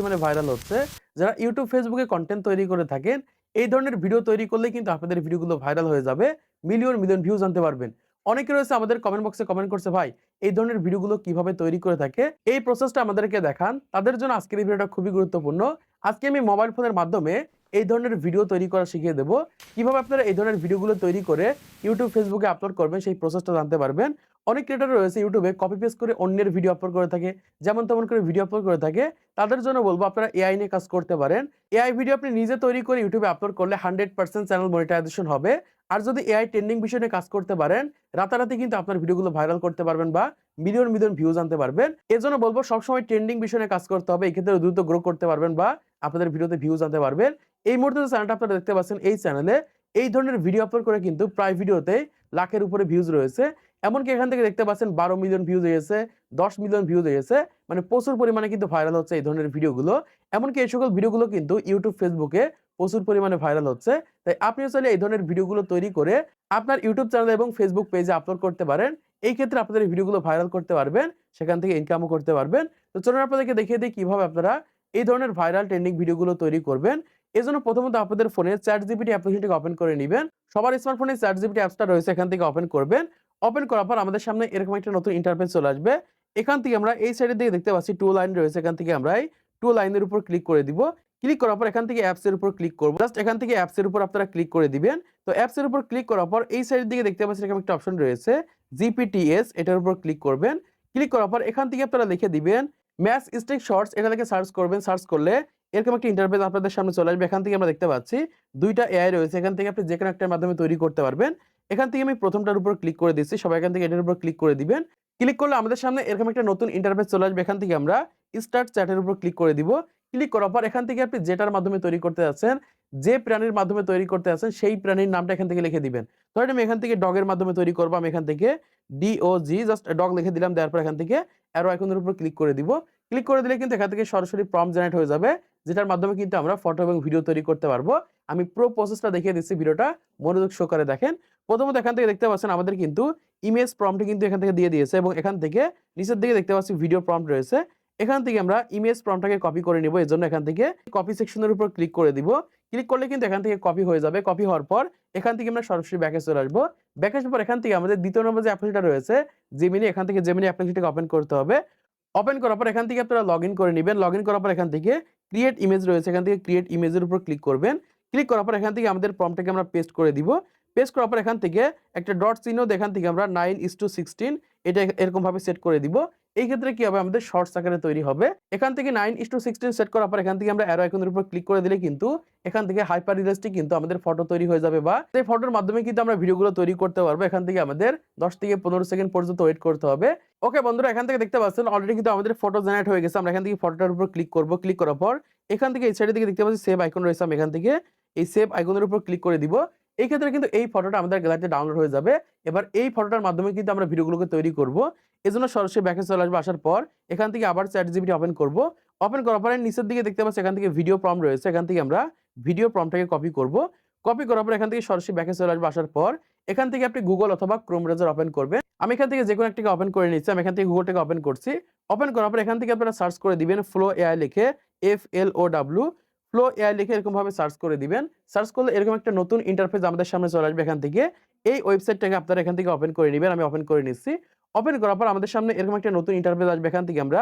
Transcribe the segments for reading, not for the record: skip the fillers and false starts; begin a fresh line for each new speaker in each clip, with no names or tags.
মানে ভাইরাল হচ্ছে। যারা YouTube, Facebook এ কনটেন্ট তৈরি করে থাকেন, এই ধরনের ভিডিও তৈরি করলেই কিন্তু আপনাদের ভিডিওগুলো ভাইরাল হয়ে যাবে। মিলিয়ন, মিলিয়ন ভিউজ আনতে পারবেন। অনেকে রয়েছে আমাদের কমেন্ট বক্সে কমেন্ট করছে, "ভাই, এই ধরনের ভিডিওগুলো কিভাবে তৈরি করে থাকে? এই প্রসেসটা আমাদেরকে দেখান।" তাদের জন্য আজকের এই ভিডিওটা খুবই গুরুত্বপূর্ণ। আজকে আমি মোবাইল ফোনের মাধ্যমে এই ধরনের ভিডিও তৈরি করা শিখিয়ে দেব। কিভাবে আপনারা এই ধরনের ভিডিওগুলো তৈরি করে YouTube, Facebook এ আপলোড করবেন সেই প্রসেসটা জানতে পারবেন। অনেক ক্রিয়েটর রয়েছে YouTube এ কপি পেস্ট করে অন্যের ভিডিও আপলোড করে থাকে। যেমন তেমন করে ভিডিও আপলোড করে থাকে। তাদের জন্য বলব আপনারা এআই নিয়ে কাজ করতে পারেন। এআই ভিডিও আপনি নিজে তৈরি করে YouTube এ আপলোড করলে 100% চ্যানেল মনিটাইজেশন হবে। আর যদি এআই ট্রেন্ডিং বিষয় নিয়ে কাজ করতে পারেন, রাতারাতি কিন্তু আপনার ভিডিওগুলো ভাইরাল করতে পারবেন বা মিলিয়ন, মিলিয়ন ভিউজ আনতে পারবেন। এজন্য বলব সবসময় ট্রেন্ডিং বিষয় নিয়ে কাজ করতে হবে। এক্ষেত্রে দ্রুত গ্রো করতে পারবেন বা আপনাদের ভিডিওতে ভিউজ আনতে পারবেন। এই মুহূর্তে যে চ্যানেলটা আপনারা দেখতে পাচ্ছেন, এই চ্যানেলে এই ধরনের ভিডিও আপলোড করে কিন্তু প্রায় ভিডিওতে লাখের উপরে ভিউজ রয়েছে। এমনকি এখান থেকে দেখতে পাচ্ছেন 12 মিলিয়ন ভিউজ হয়েছে, 10 মিলিয়ন ভিউজ হয়েছে। মানে প্রচুর পরিমাণে কিন্তু ভাইরাল হচ্ছে এই ধরনের ভিডিওগুলো। এমনকি এই সকল ভিডিওগুলো কিন্তু YouTube, Facebook এ প্রচুর পরিমাণে ভাইরাল হচ্ছে। তাই আপনিও চাইলে এই ধরনের ভিডিওগুলো তৈরি করে আপনার YouTube চ্যানেল এবং Facebook পেজে আপলোড করতে পারেন। এই ক্ষেত্রে আপনাদের এই ভিডিওগুলো ভাইরাল করতে পারবেন। সেখান থেকে ইনকামও করতে পারবেন। তো চলুন আপনাদেরকে দেখিয়ে দেই কিভাবে আপনারা এই ধরনের ভাইরাল ট্রেন্ডিং ভিডিওগুলো তৈরি করবেন। এজন্য প্রথমত আপনাদের ফোনে ChatGPT অ্যাপ্লিকেশনটিকে ওপেন করে নিবেন। সবার স্মার্টফোনে ChatGPT অ্যাপসটা রয়েছে, এখান থেকে ওপেন করবেন। ওপেন করার পর আমাদের সামনে এরকম একটা নতুন ইন্টারফেস চলে আসবে। এখান থেকে আমরা এই সাইডের দিকে দেখতে পাচ্ছি 2 লাইন রয়েছে। এখান থেকে আমরা এই 2 লাইনের উপর ক্লিক করে দিব। ক্লিক করার পর এখান থেকে অ্যাপস এর উপর ক্লিক করব। জাস্ট এখান থেকে অ্যাপস এর উপর আপনারা ক্লিক করে দিবেন। তো অ্যাপস এর উপর ক্লিক করার পর এই সাইডের দিকে দেখতে পাচ্ছেন এরকম একটা অপশন রয়েছে GPTS, এটার উপর ক্লিক করবেন। ক্লিক করার পর এখান থেকে আপনারা লিখে দিবেন ম্যাথ স্টিক শর্টস, এটা থেকে সার্চ করবেন। সার্চ করলে এরকম একটা ইন্টারফেস আপনাদের সামনে চলে আসবে। এখান থেকে আমরা দেখতে পাচ্ছি 2টা এআই রয়েছে। এখান থেকে আপনি যেকোনো একটার মাধ্যমে তৈরি করতে পারবেন। এখান থেকে আমি প্রথমটার উপর ক্লিক করে দিচ্ছি। সবাই এখান থেকে এটার উপর ক্লিক করে দিবেন। ক্লিক করলে আমাদের সামনে এরকম একটা নতুন ইন্টারফেস চলে আসবে। এখান থেকে আমরা স্টার্ট চ্যাটের উপর ক্লিক করে দিব। ক্লিক করার পর এখান থেকে আপনি যেটার মাধ্যমে তৈরি করতে যাচ্ছেন, যে প্রাণীর মাধ্যমে তৈরি করতে যাচ্ছেন সেই প্রাণীর নামটা এখান থেকে লিখে দিবেন। ধরেন আমি এখান থেকে ডগের মাধ্যমে তৈরি করব। আমি এখান থেকে DOG জাস্ট ডগ লিখে দিলাম। দেওয়ার পর এখান থেকে অ্যারো আইকনের উপর ক্লিক করে দিব। ক্লিক করে দিলে কিন্তু এখান থেকে সরাসরি প্রম্পট জেনারেট হয়ে যাবে, যেটার মাধ্যমে কিন্তু আমরা ফটো এবং ভিডিও তৈরি করতে পারবো। আমি পুরো প্রসেসটা দেখিয়ে দিচ্ছি, ভিডিওটা মনোযোগ সহকারে দেখেন। প্রথমত এখান থেকে দেখতে পাচ্ছেন আমাদের কিন্তু ইমেজ প্রম্পট কিন্তু এখান থেকে দিয়ে দিয়েছে এবং এখান থেকে নিচের দিকে দেখতে পাচ্ছি ভিডিও প্রম্পট রয়েছে। এখান থেকে আমরা ইমেজ প্রম্পটটাকে কপি করে নিব। এজন্য এখান থেকে কপি সেকশনের উপর ক্লিক করে দিব। ক্লিক করলে কিন্তু এখান থেকে কপি হয়ে যাবে। কপি হওয়ার পর এখান থেকে আমরা সরাসরি ব্যাকে চলে আসবো। ব্যাকে আসার পর এখান থেকে আমাদের দ্বিতীয় নম্বর যে অ্যাপ্লিকেশনটা রয়েছে জেমিনি, এখান থেকে জেমিনি অ্যাপ্লিকেশনটাকে ওপেন করতে হবে। ওপেন করার পর এখান থেকে আপনারা লগইন করে নিবেন। লগইন করার পর এখান থেকে ক্রিয়েট ইমেজ রয়েছে। এখান থেকে ক্রিয়েট ইমেজের উপর ক্লিক করবেন। ক্লিক করার পর এখান থেকে আমাদের প্রম্পটটাকে আমরা পেস্ট করে দিব। পেস্ট করার পর এখান থেকে একটা ডট চিহ্ন দিয়ে এখান থেকে আমরা 9:16 এটা এরকম ভাবে সেট করে দিব। এই ক্ষেত্রে কি হবে, আমাদের শর্টস আকারে তৈরি হবে। এখান থেকে 9:16 সেট করার পর এখান থেকে আমরা অ্যারো আইকনের উপর ক্লিক করে দিলে কিন্তু এখান থেকে হাইপার রিয়ালিস্টিক কিন্তু আমাদের ফটো তৈরি হয়ে যাবে বা এই ফটোর মাধ্যমে কিন্তু আমরা ভিডিওগুলো তৈরি করতে পারবো। এখান থেকে আমাদের 10 থেকে 15 সেকেন্ড পর্যন্ত ওয়েট করতে হবে। ওকে বন্ধুরা, এখান থেকে দেখতে পাচ্ছেন অলরেডি কিন্তু আমাদের ফটো জেনারেট হয়ে গেছে। আমরা এখান থেকে ফটোটার উপর ক্লিক করব। ক্লিক করার পর এখান থেকে এই সাইডের দিকে দেখতে পাচ্ছি সেভ আইকন রয়েছে। আমি এখান থেকে এই সেভ আইকনের উপর ক্লিক করে দিব। এই ক্ষেত্রে কিন্তু এই ফটোটা আমাদের গ্যালারিতে ডাউনলোড হয়ে যাবে। এবার এই ফটোটার মাধ্যমে কিন্তু আমরা ভিডিওগুলোকে তৈরি করব। এজন্য সরাসরি ব্যাকে চলে আসবো। আসার পর এখান থেকে আবার ChatGPT ওপেন করব। ওপেন করার পরে নিচের দিকে দেখতে পাচ্ছি এখান থেকে ভিডিও প্রম্পট রয়েছে। এখান থেকে আমরা ভিডিও প্রম্পটটাকে কপি করব। কপি করার পর এখান থেকে সরাসরি ব্যাকে চলে আসবো। আসার পর এখান থেকে আপনি গুগল অথবা ক্রোম ব্রাউজার ওপেন করবেন। আমি এখান থেকে যেকোনো একটাকে ওপেন করে নিচ্ছি। আমি এখান থেকে গুগলটাকে ওপেন করছি। ওপেন করার পর এখান থেকে আপনারা সার্চ করে দিবেন ফ্লো এআই লিখে, FLOW ফ্লো এআই লিখে এরকম ভাবে সার্চ করে দিবেন। সার্চ করলে এরকম একটা নতুন ইন্টারফেস আমাদের সামনে চলে আসবে। এখান থেকে এই ওয়েবসাইটটাকে আপনারা এখান থেকে ওপেন করে নিবেন। আমি ওপেন করে নিচ্ছি। ওপেন করার পর আমাদের সামনে এরকম একটা নতুন ইন্টারফেস আসবে। এখান থেকে আমরা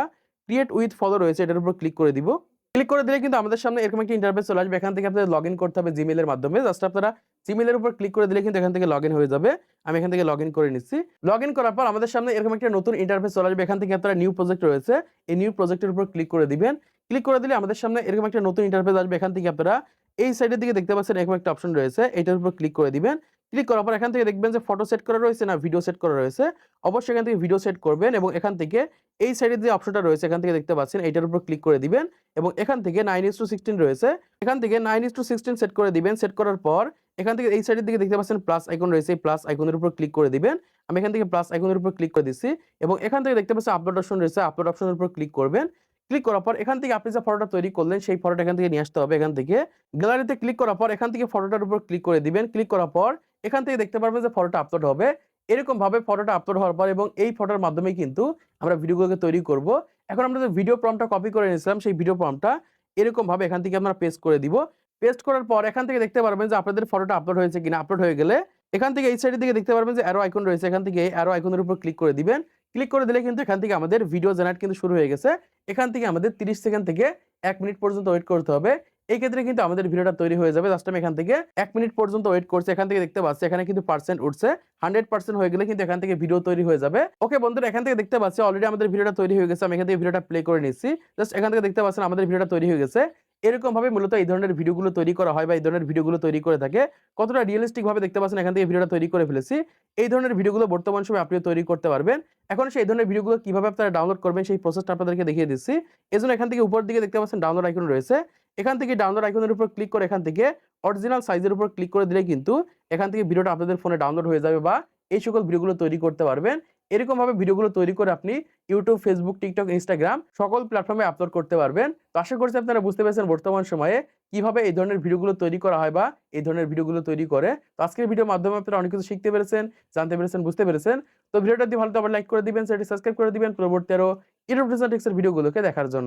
ক্রিয়েট উইথ ফলো রয়েছে, এটার উপর ক্লিক করে দিব। ক্লিক করে দিলে কিন্তু আমাদের সামনে এরকম একটা ইন্টারফেস চলে আসবে। এখান থেকে আপনাদের লগইন করতে হবে জিমেইল এর মাধ্যমে। জাস্ট আপনারা জিমেইল এর উপর ক্লিক করে দিলে কিন্তু এখান থেকে লগইন হয়ে যাবে। আমি এখান থেকে লগইন করে নিচ্ছি। লগইন করার পর আমাদের সামনে এরকম একটা নতুন ইন্টারফেস চলে আসবে। এখান থেকে আপনারা নিউ প্রজেক্ট রয়েছে, এই নিউ প্রজেক্টের উপর ক্লিক করে দিবেন। ক্লিক করে দিলে আমাদের সামনে এরকম একটা নতুন ইন্টারফেস আসবে। এখান থেকে আপনারা এই সাইডের দিকে দেখতে পাচ্ছেন এরকম একটা অপশন রয়েছে, এটার উপর ক্লিক করে দিবেন। ক্লিক করার পর এখান থেকে দেখবেন যে ফটো সেট করা রয়েছে না ভিডিও সেট করা রয়েছে। অবশ্যই এখান থেকে ভিডিও সেট করবেন এবং এখান থেকে এই সাইডের যে অপশনটা রয়েছে এখান থেকে দেখতে পাচ্ছেন এটার উপর ক্লিক করে দিবেন এবং এখান থেকে 9:16 রয়েছে, এখান থেকে 9:16 সেট করে দিবেন। সেট করার পর এখান থেকে এই সাইডের দিকে দেখতে পাচ্ছেন প্লাস আইকন রয়েছে, এই প্লাস আইকনের উপর ক্লিক করে দিবেন। আমি এখান থেকে প্লাস আইকনের উপর ক্লিক করে দিচ্ছি এবং এখান থেকে দেখতে পাচ্ছেন আপলোড অপশন রয়েছে, আপলোড অপশনের উপর ক্লিক করবেন। ক্লিক করার পর এখান থেকে আপনি যে ফটোটা তৈরি করলেন সেই ফটোটা এখান থেকে নিয়ে আসতে হবে। এখান থেকে গ্যালারিতে ক্লিক করার পর এখান থেকে ফটোটার উপর ক্লিক করে দিবেন। ক্লিক করার পর এখান থেকে দেখতে পারবেন যে ফটোটা আপলোড হবে। এরকম ভাবে ফটোটা আপলোড হওয়ার পর এবং এই ফটোর মাধ্যমে কিন্তু আমরা ভিডিওগুলোকে তৈরি করব। এখন আমরা যে ভিডিও প্রম্পটটা কপি করে নিয়েছিলাম সেই ভিডিও প্রম্পটটা এরকম ভাবে এখান থেকে আমরা পেস্ট করে দিব। পেস্ট করার পর এখান থেকে দেখতে পারবেন যে আপনাদের ফটোটা আপলোড হয়েছে কিনা। আপলোড হয়ে গেলে এখান থেকে এই সাইডের দিকে দেখতে পারবেন যে অ্যারো আইকন রয়েছে, এখান থেকে অ্যারো আইকনের উপর ক্লিক করে দিবেন। ক্লিক করে দিলে কিন্তু এখান থেকে আমাদের ভিডিও জেনারেট কিন্তু শুরু হয়ে গেছে। এখান থেকে আমাদের 30 সেকেন্ড থেকে 1 মিনিট পর্যন্ত ওয়েট করতে হবে। এই ক্ষেত্রে কিন্তু আমাদের ভিডিওটা তৈরি হয়ে যাবে। জাস্ট আমি এখান থেকে 1 মিনিট পর্যন্ত ওয়েট করছি। এখান থেকে দেখতে পাচ্ছি এখানে কিন্তু পার্সেন্ট উঠছে। 100% হয়ে গেলে কিন্তু এখান থেকে ভিডিও তৈরি হয়ে যাবে। ওকে বন্ধুরা, এখান থেকে দেখতে পাচ্ছি অলরেডি আমাদের ভিডিওটা তৈরি হয়ে গেছে। আমি এখান থেকে ভিডিওটা প্লে করে নিচ্ছি। জাস্ট এখান থেকে দেখতে পাচ্ছেন আমাদের ভিডিওটা তৈরি হয়ে গেছে। এরকম ভাবে মূলত এই ধরনের ভিডিওগুলো তৈরি করা হয় বা এই ধরনের ভিডিওগুলো তৈরি করে থাকে। কতটা রিয়ালিস্টিক ভাবে দেখতে পাচ্ছেন এখান থেকে ভিডিওটা তৈরি করে ফেলেছি। এই ধরনের ভিডিওগুলো বর্তমান সময়ে আপনিও তৈরি করতে পারবেন। এখন সেই ধরনের ভিডিওগুলো কিভাবে আপনারা ডাউনলোড করবেন সেই প্রসেসটা আপনাদেরকে দেখিয়ে দিচ্ছি। এজন্য এখান থেকে উপরের দিকে দেখতে পাচ্ছেন ডাউনলোড আইকন রয়েছে। এখান থেকে ডাউনলোড আইকনের উপর ক্লিক করে এখান থেকে অরিজিনাল সাইজের উপর ক্লিক করে দিলে কিন্তু এখান থেকে ভিডিওটা আপনাদের ফোনে ডাউনলোড হয়ে যাবে বা এই সকল ভিডিওগুলো তৈরি করতে পারবেন। এরকম ভাবে ভিডিওগুলো তৈরি করে আপনি YouTube, Facebook, TikTok, Instagram সকল প্ল্যাটফর্মে আপলোড করতে পারবেন। তো আশা করছি আপনারা বুঝতে পেরেছেন বর্তমান সময়ে কিভাবে এই ধরনের ভিডিওগুলো তৈরি করা হয় বা এই ধরনের ভিডিওগুলো তৈরি করে। তো আজকের ভিডিওর মাধ্যমে আপনারা অনেক কিছু শিখতে পেরেছেন, জানতে পেরেছেন, বুঝতে পেরেছেন। তো ভিডিওটা যদি ভালো লাগে আবার লাইক করে দিবেন, চ্যানেলটি সাবস্ক্রাইব করে দিবেন পরবর্তী আরো ইউটিউব টিপস এর ভিডিওগুলোকে দেখার জন্য।